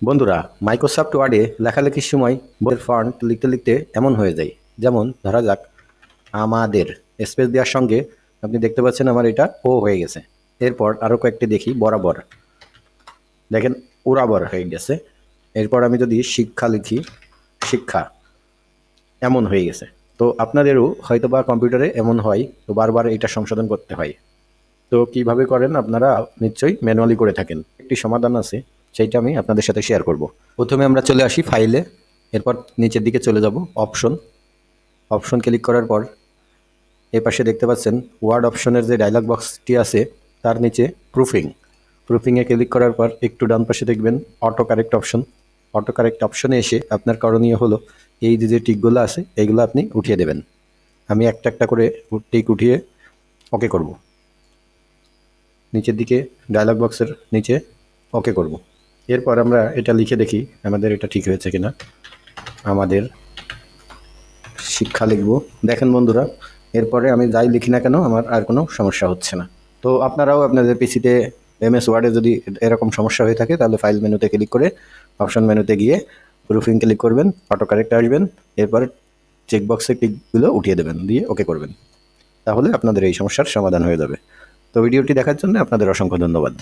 বন্ধুরা, মাইক্রোসফট ওয়ার্ডে লেখালেখির সময় বইয়ের ফন্ট লিখতে লিখতে এমন হয়ে যায়। যেমন ধরা যাক, আমাদের স্পেস দেওয়ার সঙ্গে আপনি দেখতে পাচ্ছেন আমার এটা ও হয়ে গেছে। এরপর আরও কয়েকটি দেখি, বরাবর দেখেন উরাবর হয়ে গেছে। এরপর আমি যদি শিক্ষা লিখি, শিক্ষা এমন হয়ে গেছে। তো আপনাদেরও হয়তো বা কম্পিউটারে এমন হয়, তো বারবার এটা সংশোধন করতে হয়। তো কিভাবে করেন আপনারা নিশ্চয়ই ম্যানুয়ালি করে থাকেন। একটি সমাধান আছে, সেইটা আমি আপনাদের সাথে শেয়ার করব। প্রথমে আমরা চলে আসি ফাইলে, এরপর নিচের দিকে চলে যাব অপশন। অপশন ক্লিক করার পর এই পাশে দেখতে পাচ্ছেন ওয়ার্ড অপশনের যে ডায়লগ বক্সটি আছে তার নিচে প্রুফিং। প্রুফিংয়ে ক্লিক করার পর একটু ডান পাশে দেখবেন auto correct option. Auto correct অপশনে এসে আপনার করণীয় হলো এই যে টিকগুলো আছে এইগুলো আপনি উঠিয়ে দেবেন। আমি একটা একটা করে টিক উঠিয়ে ওকে করব। নিচের দিকে ডায়লগ বক্সের নিচে ওকে করব। এরপর আমরা এটা লিখে দেখি আমাদের এটা ঠিক হয়েছে কিনা। আমাদের শিক্ষা লিখব। দেখেন বন্ধুরা, এরপরে আমি যাই লিখি না কেন আমার আর কোনো সমস্যা হচ্ছে না। তো আপনারাও আপনাদের পিসিতে এমএস ওয়ার্ডে যদি এরকম সমস্যা হয়ে থাকে তাহলে ফাইল মেনুতে ক্লিক করে অপশন মেনুতে গিয়ে প্রুফিং ক্লিক করবেন, অটো কারেক্ট আসবেন, এরপর চেকবক্সে টিকগুলো উঠিয়ে দেবেন, দিয়ে ওকে করবেন। তাহলে আপনাদের এই সমস্যার সমাধান হয়ে যাবে। তো ভিডিওটি দেখার জন্য আপনাদের অসংখ্য ধন্যবাদ।